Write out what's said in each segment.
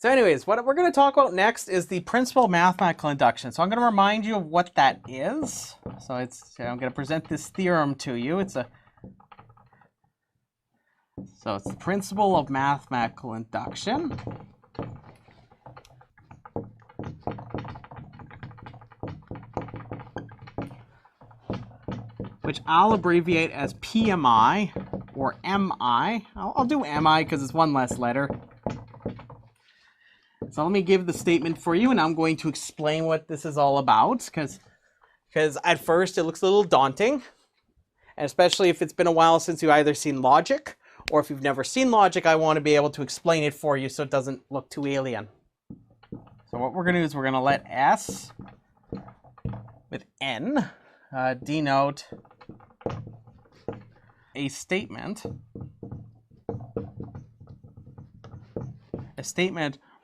So anyways, what we're going to talk about next is the principle of mathematical induction. So I'm going to remind you of what that is. So I'm going to present this theorem to you. It's the principle of mathematical induction. Which I'll abbreviate as PMI or MI. I'll do MI because it's one less letter. So let me give the statement for you, and I'm going to explain what this is all about, because at first it looks a little daunting, and especially if it's been a while since you've either seen logic, or if you've never seen logic, I want to be able to explain it for you so it doesn't look too alien. So what we're going to do is we're going to let S with N denote a statement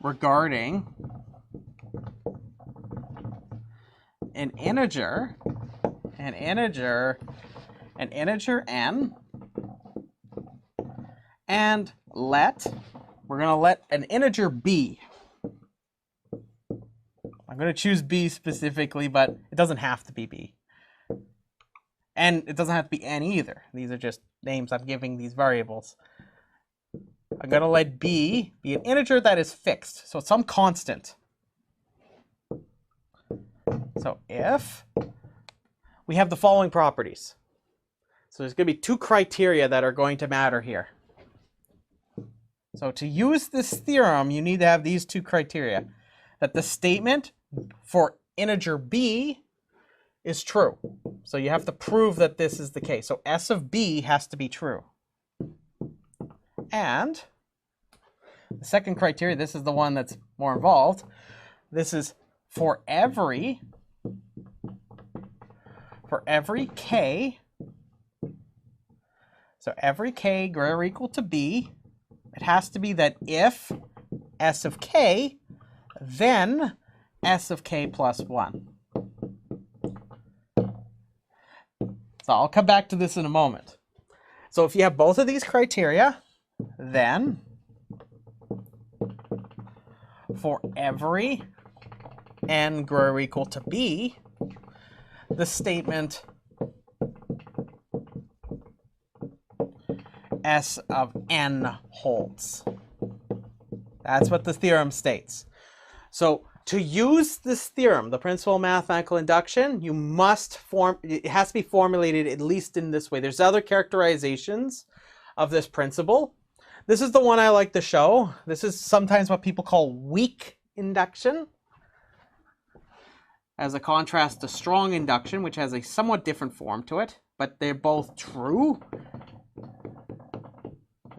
regarding an integer n, and we're going to let an integer b. I'm going to choose b specifically, but it doesn't have to be b. And it doesn't have to be n either. These are just names I'm giving these variables. I'm going to let b be an integer that is fixed, so some constant. So if we have the following properties. So there's going to be two criteria that are going to matter here. So to use this theorem, you need to have these two criteria. That the statement for integer b is true. So you have to prove that this is the case. So S of b has to be true. And the second criteria, this is the one that's more involved. This is for every k, so every k greater or equal to b, it has to be that if S of k, then S of k plus 1. So I'll come back to this in a moment. So if you have both of these criteria, then for every n greater or equal to b, the statement S of n holds. That's what the theorem states. So to use this theorem, the principle of mathematical induction, it has to be formulated at least in this way. There's other characterizations of this principle. This is the one I like to show. This is sometimes what people call weak induction, as a contrast to strong induction, which has a somewhat different form to it, but they're both true.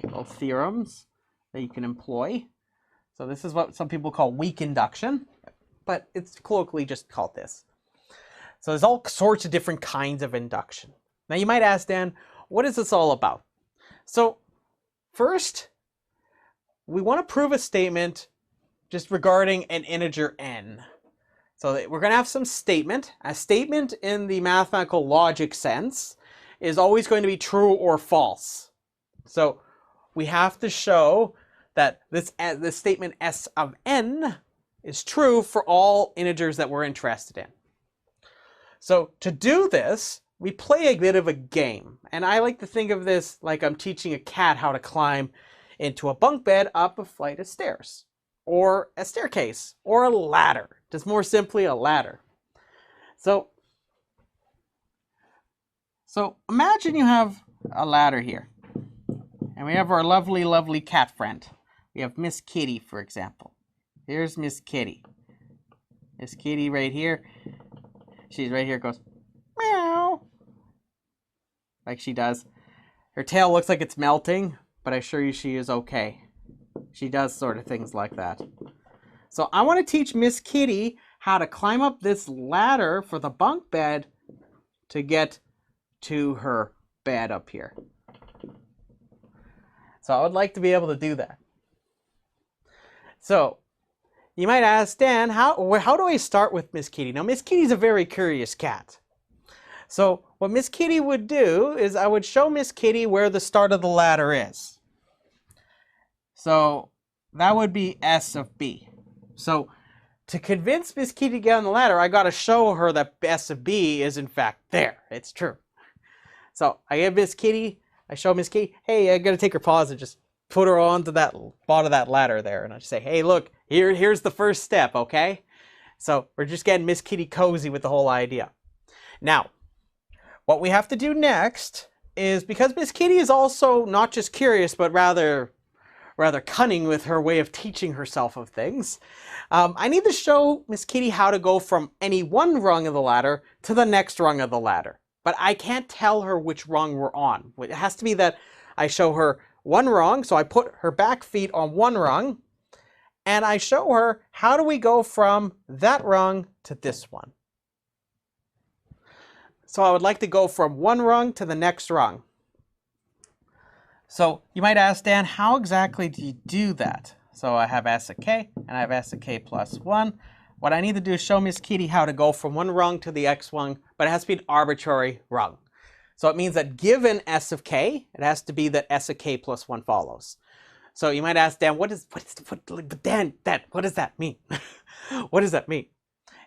Both theorems that you can employ. So this is what some people call weak induction, but it's colloquially just called this. So there's all sorts of different kinds of induction. Now you might ask, Dan, what is this all about? So first, we want to prove a statement just regarding an integer n. So we're going to have some statement. A statement in the mathematical logic sense is always going to be true or false. So we have to show that this statement S of n is true for all integers that we're interested in. So to do this, we play a bit of a game. And I like to think of this like I'm teaching a cat how to climb into a bunk bed up a flight of stairs, or a staircase, or a ladder. Just more simply, a ladder. So imagine you have a ladder here. And we have our lovely, lovely cat friend. We have Miss Kitty, for example. Here's Miss Kitty. Miss Kitty right here. She's right here, goes, meow. Like she does. Her tail looks like it's melting, but I assure you she is okay. She does sort of things like that. So I want to teach Miss Kitty how to climb up this ladder for the bunk bed to get to her bed up here. So I would like to be able to do that. So you might ask, Dan, how do I start with Miss Kitty? Now, Miss Kitty's a very curious cat. So what Miss Kitty would do is I would show Miss Kitty where the start of the ladder is. So that would be S of B. So to convince Miss Kitty to get on the ladder, I got to show her that S of B is in fact there. It's true. So I give Miss Kitty, I show Miss Kitty, hey, I got to take her paws and just put her onto that bottom of that ladder there. And I just say, hey, look, here's the first step, okay? So we're just getting Miss Kitty cozy with the whole idea. Now, what we have to do next is, because Miss Kitty is also not just curious, but rather cunning with her way of teaching herself of things, I need to show Miss Kitty how to go from any one rung of the ladder to the next rung of the ladder. But I can't tell her which rung we're on. It has to be that I show her one rung, so I put her back feet on one rung, and I show her how do we go from that rung to this one. So I would like to go from one rung to the next rung. So you might ask, Dan, how exactly do you do that? So I have S of K, and I have S of K plus 1. What I need to do is show Miss Kitty how to go from one rung to the next rung, but it has to be an arbitrary rung. So it means that given S of K, it has to be that S of K plus 1 follows. So you might ask, Dan, what does that mean? What does that mean?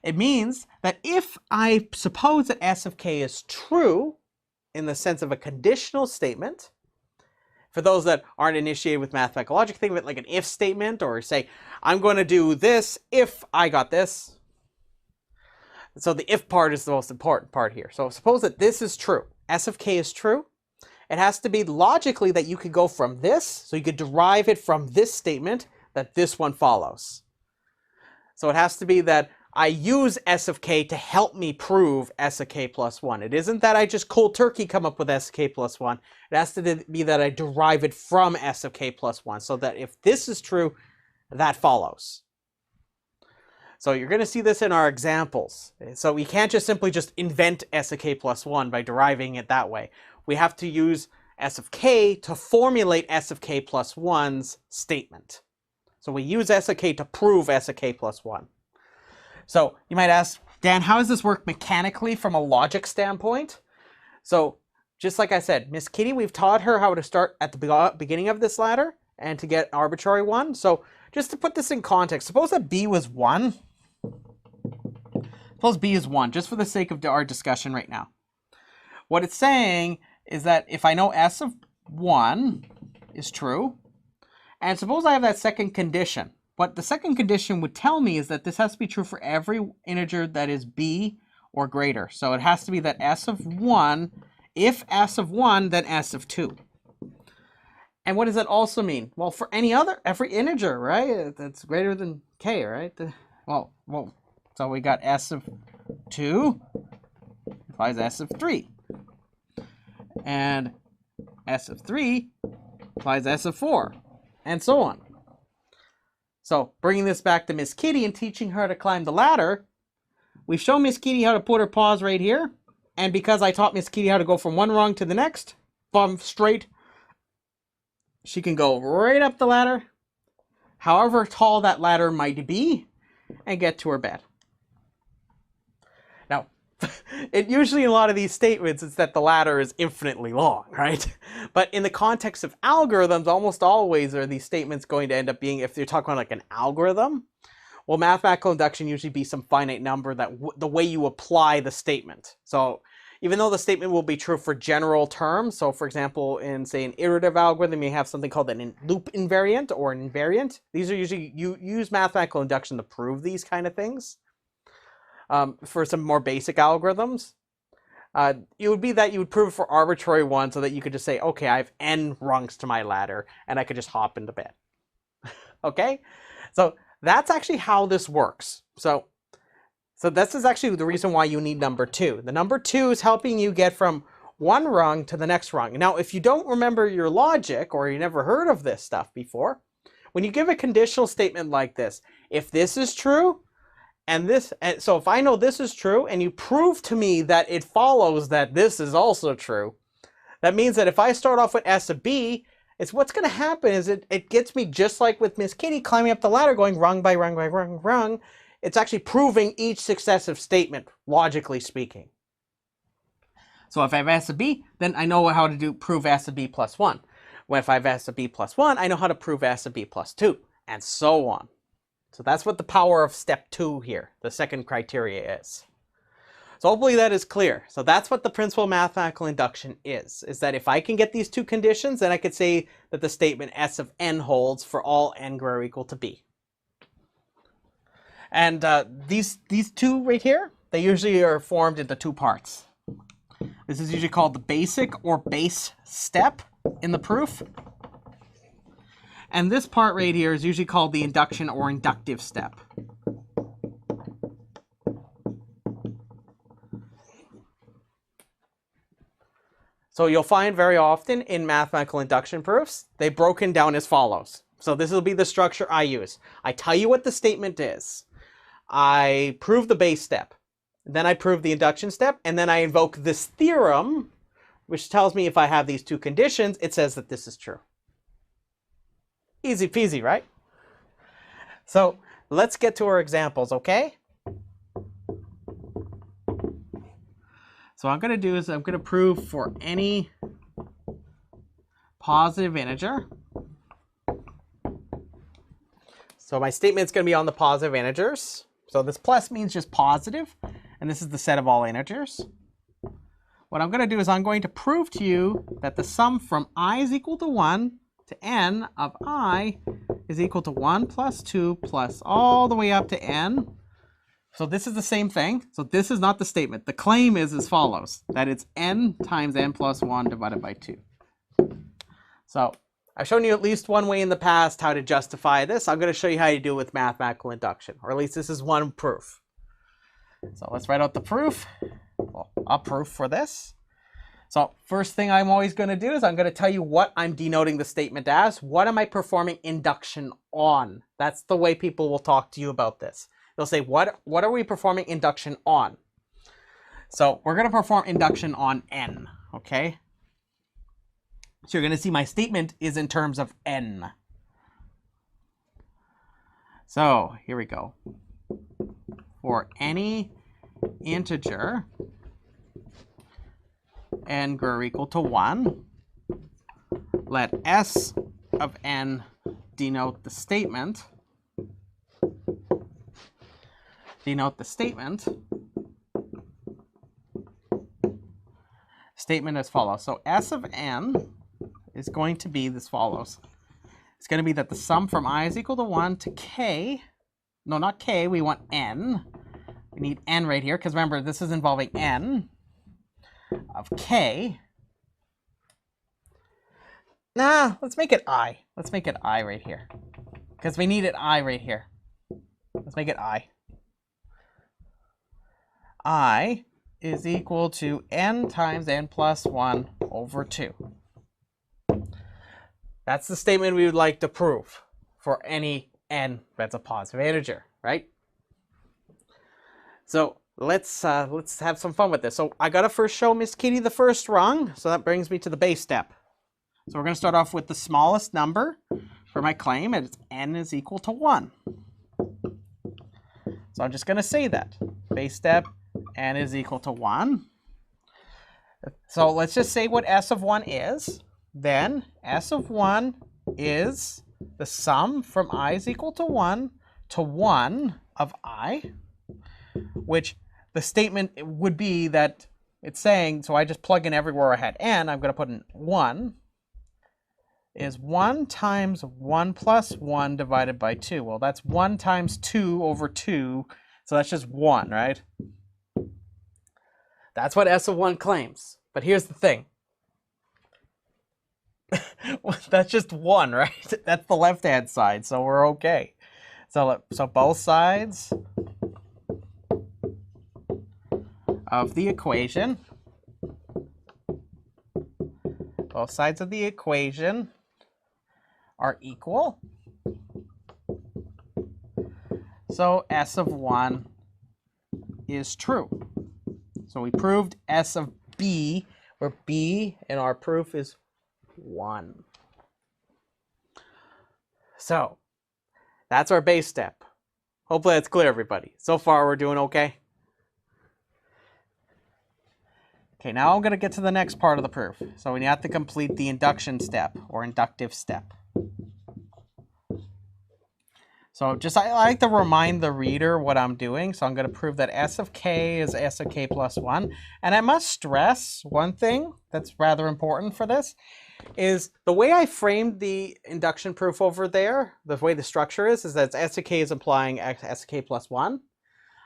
It means that if I suppose that S of K is true in the sense of a conditional statement, for those that aren't initiated with mathematical logic, think of it like an if statement, or say, I'm going to do this if I got this. So the if part is the most important part here. So suppose that this is true. S of K is true. It has to be logically that you could go from this, so you could derive it from this statement, that this one follows. So it has to be that I use S of K to help me prove S of K plus 1. It isn't that I just cold turkey come up with S of K plus 1. It has to be that I derive it from S of K plus 1, so that if this is true, that follows. So you're going to see this in our examples. So we can't just simply invent S of K plus 1 by deriving it that way. We have to use S of K to formulate S of K plus 1's statement. So we use S of K to prove S of K plus 1. So you might ask, Dan, how does this work mechanically from a logic standpoint? So just like I said, Miss Kitty, we've taught her how to start at the beginning of this ladder and to get an arbitrary one. So just to put this in context, suppose that B was 1. Suppose B is 1, just for the sake of our discussion right now. What it's saying is that if I know S of 1 is true, and suppose I have that second condition, what the second condition would tell me is that this has to be true for every integer that is B or greater. So it has to be that S of 1, if S of 1, then S of 2. And what does that also mean? Well, for every integer, right, that's greater than K, right? So we got S of 2 implies S of 3. And S of 3 implies S of 4, and so on. So bringing this back to Miss Kitty and teaching her to climb the ladder, we've shown Miss Kitty how to put her paws right here. And because I taught Miss Kitty how to go from one rung to the next, bum straight, she can go right up the ladder, however tall that ladder might be, and get to her bed. Now, usually in a lot of these statements, it's that the ladder is infinitely long, right? But in the context of algorithms, almost always are these statements going to end up being, if you're talking about like an algorithm, well, mathematical induction usually be some finite number that the way you apply the statement. So even though the statement will be true for general terms, so for example, in say an iterative algorithm, you have something called a loop invariant or an invariant. These are usually, you use mathematical induction to prove these kind of things. For some more basic algorithms, it would be that you would prove it for arbitrary one, so that you could just say, okay, I have n rungs to my ladder, and I could just hop into bed. Okay? So that's actually how this works. So this is actually the reason why you need number 2. The number 2 is helping you get from one rung to the next rung. Now, if you don't remember your logic, or you never heard of this stuff before, when you give a conditional statement like this, if this is true, so if I know this is true, and you prove to me that it follows that this is also true, that means that if I start off with S of B, what's going to happen is it gets me just like with Miss Kitty climbing up the ladder, going rung by rung by rung by rung. It's actually proving each successive statement, logically speaking. So if I have S of B, then I know how to prove S of B plus 1. When if I have S of B plus 1, I know how to prove S of B plus 2, and so on. So that's what the power of step 2 here, the second criteria, is. So hopefully that is clear. So that's what the principle of mathematical induction is that if I can get these two conditions, then I could say that the statement S of n holds for all n greater or equal to b. And these two right here, they usually are formed into two parts. This is usually called the basic or base step in the proof. And this part right here is usually called the induction or inductive step. So you'll find very often in mathematical induction proofs, they're broken down as follows. So this will be the structure I use. I tell you what the statement is. I prove the base step. Then I prove the induction step. And then I invoke this theorem, which tells me if I have these two conditions, it says that this is true. Easy peasy, right? So let's get to our examples, okay? So what I'm going to do is I'm going to prove for any positive integer. So my statement is going to be on the positive integers. So this plus means just positive, and this is the set of all integers. What I'm going to do is I'm going to prove to you that the sum from I is equal to 1 to n of I is equal to 1 plus 2 plus all the way up to n. So this is the same thing. So this is not the statement. The claim is as follows, that it's n times n plus 1 divided by 2. So I've shown you at least one way in the past how to justify this. I'm going to show you how to do it with mathematical induction, or at least this is one proof. So let's write out the proof, well, a proof for this. So first thing I'm always going to do is I'm going to tell you what I'm denoting the statement as. What am I performing induction on? That's the way people will talk to you about this. They'll say, what are we performing induction on? So we're going to perform induction on n, okay? So you're going to see my statement is in terms of n. So here we go. For any integer n greater or equal to 1, let S of n denote the statement. Statement as follows. So S of n is going to be as follows. It's going to be that the sum from I is equal to 1 to k. No, not k. We want n. We need n right here, because remember, this is involving n of k. Nah, let's make it I. Let's make it I right here, because we need it I right here. Let's make it I. I is equal to n times n plus 1 over 2. That's the statement we would like to prove for any n that's a positive integer, right? So let's have some fun with this. So I gotta first show Miss Kitty the first rung, so that brings me to the base step. So we're gonna start off with the smallest number for my claim, and it's n is equal to 1. So I'm just gonna say that. Base step, n is equal to 1. So let's just say what S of 1 is. Then S of 1 is the sum from I is equal to 1 of I, which the statement would be that it's saying, so I just plug in everywhere I had n, I'm going to put in 1, is 1 times 1 plus 1 divided by 2. Well, that's 1 times 2 over 2, so that's just 1, right? That's what S of 1 claims. But here's the thing. That's just 1, right? That's the left-hand side, so we're okay. So both sides of the equation, are equal. So S of 1 is true. So we proved S of B, where B in our proof is 1. So that's our base step. Hopefully that's clear, everybody. So far we're doing okay. Okay, now I'm going to get to the next part of the proof. So we have to complete the induction step or inductive step. So just I like to remind the reader what I'm doing. So I'm going to prove that S of k is S of k plus 1. And I must stress one thing that's rather important for this is the way I framed the induction proof over there, the way the structure is that S of k is implying S of k plus 1.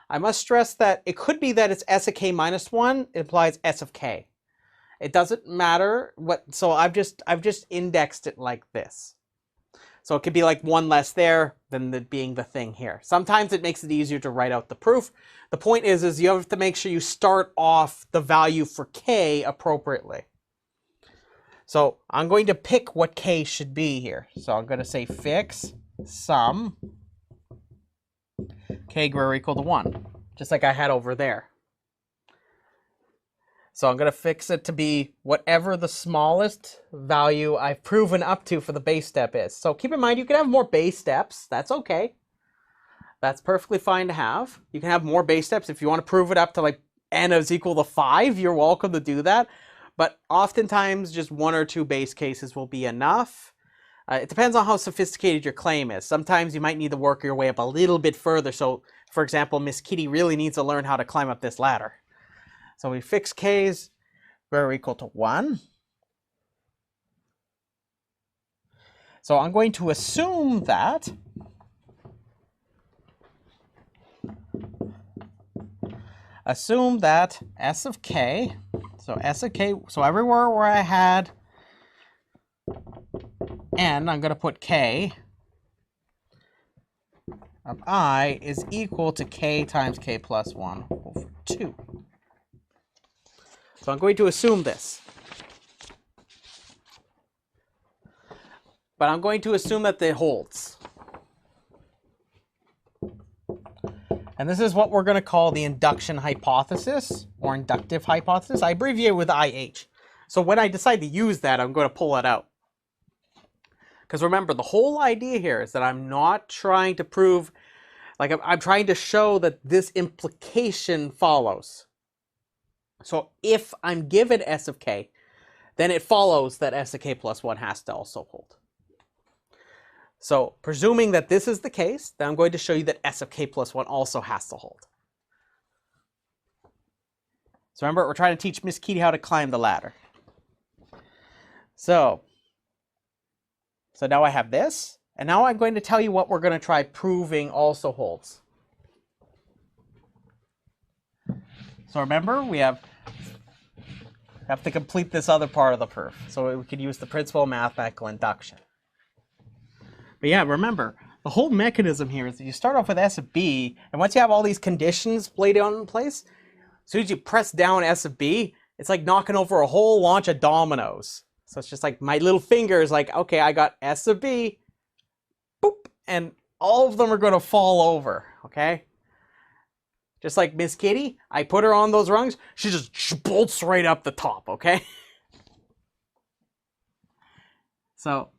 I must stress that it could be that it's S of k minus 1, it implies S of k. It doesn't matter what, so I've just indexed it like this. So it could be like one less there than being the thing here. Sometimes it makes it easier to write out the proof. The point is you have to make sure you start off the value for k appropriately. So I'm going to pick what k should be here. So I'm going to say fix sum k greater or equal to 1, just like I had over there. So I'm going to fix it to be whatever the smallest value I've proven up to for the base step is. So keep in mind, you can have more base steps. That's okay. That's perfectly fine to have. You can have more base steps. If you want to prove it up to like n is equal to 5, you're welcome to do that. But oftentimes, just 1 or 2 base cases will be enough. It depends on how sophisticated your claim is. Sometimes you might need to work your way up a little bit further. So, for example, Miss Kitty really needs to learn how to climb up this ladder. So we fix k's greater or equal to 1. So I'm going to assume that S of k, so S of k, so everywhere where I had n, I'm going to put k of I is equal to k times k plus 1 over 2. So I'm going to assume this. But I'm going to assume that it holds. And this is what we're going to call the induction hypothesis or inductive hypothesis. I abbreviate with IH. So when I decide to use that, I'm going to pull it out. Because remember, the whole idea here is that I'm not trying to prove, like I'm trying to show that this implication follows. So if I'm given S of k, then it follows that S of k plus 1 has to also hold. So presuming that this is the case, then I'm going to show you that S of k plus 1 also has to hold. So remember, we're trying to teach Miss Kitty how to climb the ladder. So now I have this, and now I'm going to tell you what we're going to try proving also holds. So remember, we have to complete this other part of the proof. So we could use the principle of mathematical induction. But yeah, remember, the whole mechanism here is that you start off with S of b, and once you have all these conditions laid out in place, as soon as you press down S of b, it's like knocking over a whole launch of dominoes. So it's just like my little finger is like, okay, I got S of b, boop, and all of them are going to fall over, okay? Just like Miss Kitty, I put her on those rungs, she just bolts right up the top, okay? So,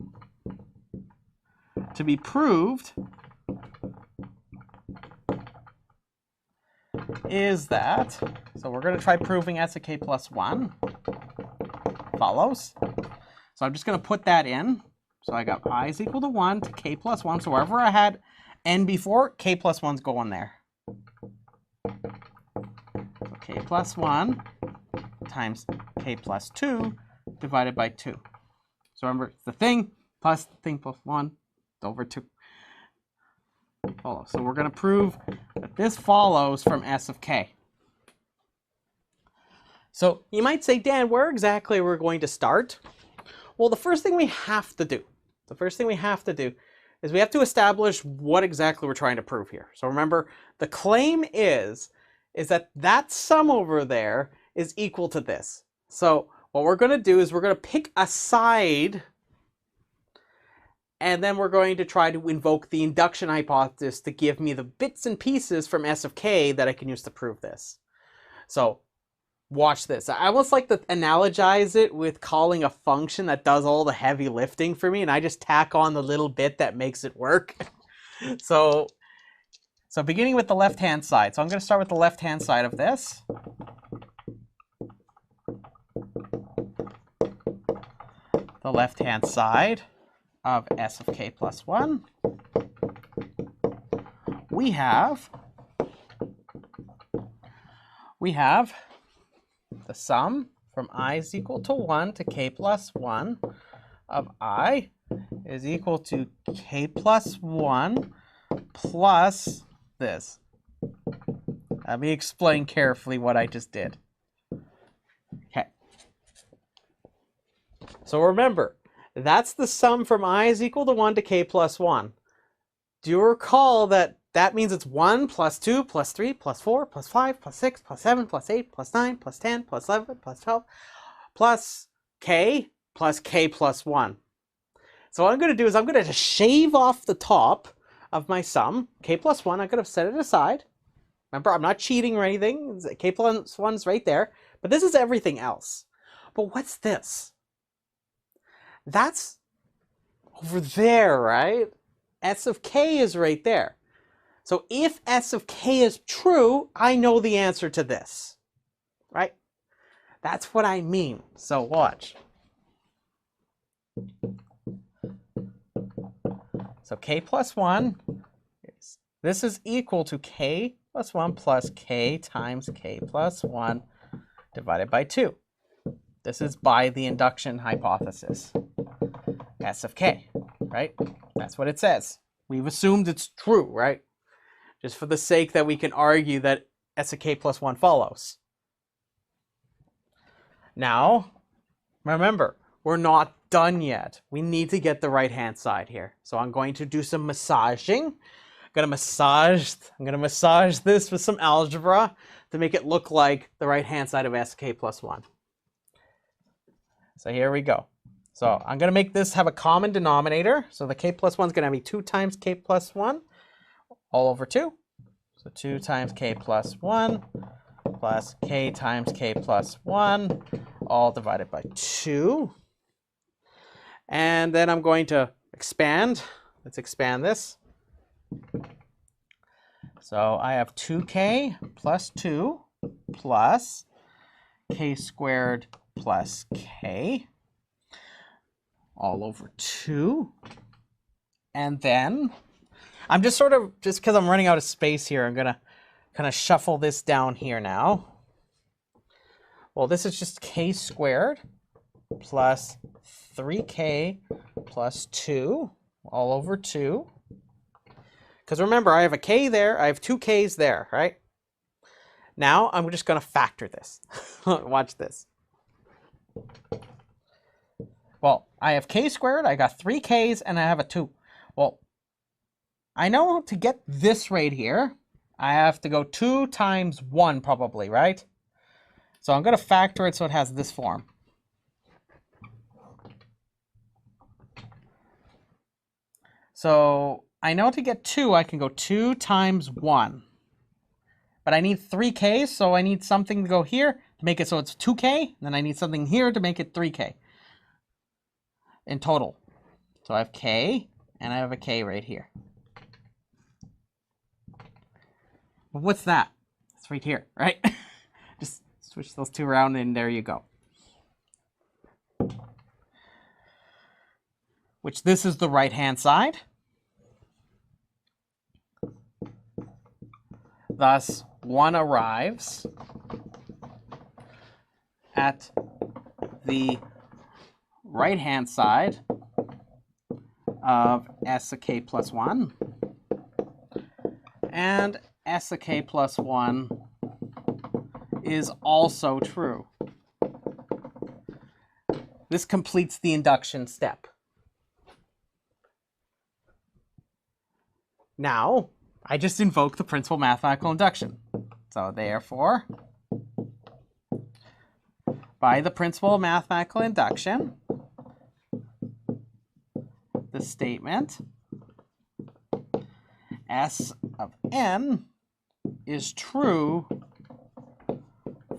to be proved is that, so we're going to try proving S of k plus 1 follows. So I'm just going to put that in. So I got I is equal to 1 to k plus 1. So wherever I had n before, k plus 1's going there. So k plus 1 times k plus 2 divided by 2. So remember, it's the thing plus the thing plus 1 over 2. Follow. So we're going to prove that this follows from S of k. So you might say, Dan, where exactly are we going to start? Well, the first thing we have to do is we have to establish what exactly we're trying to prove here. So remember, the claim is that sum over there is equal to this. So what we're going to do is we're going to pick a side, and then we're going to try to invoke the induction hypothesis to give me the bits and pieces from S of k that I can use to prove this. So watch this. I almost like to analogize it with calling a function that does all the heavy lifting for me, and I just tack on the little bit that makes it work. So beginning with the left-hand side. So I'm going to start with the left-hand side of this. The left-hand side of S of k plus 1 we have the sum from I is equal to 1 to k plus 1 of I is equal to k plus 1 plus this. Let me explain carefully what I just did. Okay. So remember, that's the sum from I is equal to 1 to k plus 1. Do you recall that that means it's 1 plus 2 plus 3 plus 4 plus 5 plus 6 plus 7 plus 8 plus 9 plus 10 plus 11 plus 12 plus k plus 1. So what I'm going to do is I'm going to just shave off the top of my sum, k plus 1. I'm going to set it aside. Remember, I'm not cheating or anything. K plus 1's right there. But this is everything else. But what's this? That's over there, right? S of k is right there. So if S of k is true, I know the answer to this, right? That's what I mean. So watch. So k plus 1, this is equal to k plus 1 plus k times k plus 1 divided by 2. This is by the induction hypothesis. S of k, right? That's what it says. We've assumed it's true, right? Just for the sake that we can argue that S of k plus 1 follows. Now, remember, we're not done yet. We need to get the right-hand side here. So I'm going to do some massaging. I'm going to massage this with some algebra to make it look like the right-hand side of S of k plus 1. So here we go. So I'm going to make this have a common denominator. So the k plus 1 is going to be 2 times k plus 1 all over 2. So 2 times k plus 1 plus k times k plus 1 all divided by 2. And then I'm going to expand. Let's expand this. So I have 2k plus 2 plus k squared plus k all over 2. And then I'm just because I'm running out of space here, I'm going to kind of shuffle this down here now. Well, this is just k squared plus 3k plus 2 all over 2. Because remember, I have a k there, I have 2 k's there, right? Now I'm just going to factor this. Watch this. Well, I have k squared, I got 3 k's, and I have a 2. Well, I know to get this right here, I have to go 2 times 1 probably, right? So I'm going to factor it so it has this form. So I know to get 2, I can go 2 times 1. But I need 3k, so I need something to go here to make it so it's 2k. And then I need something here to make it 3k in total. So I have k, and I have a k right here. Well, what's that? It's right here, right? Just switch those two around, and there you go. Which this is the right-hand side. Thus, 1 arrives at the right-hand side of S of k plus 1. And S of k plus 1 is also true. This completes the induction step. Now, I just invoke the principal mathematical induction. So therefore, by the principal of mathematical induction, the statement S of n is true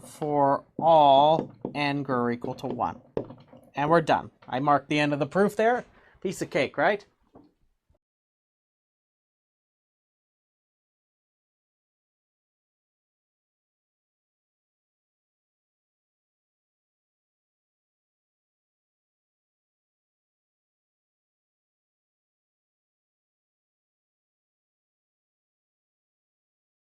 for all n greater or equal to 1. And we're done. I marked the end of the proof there. Piece of cake, right?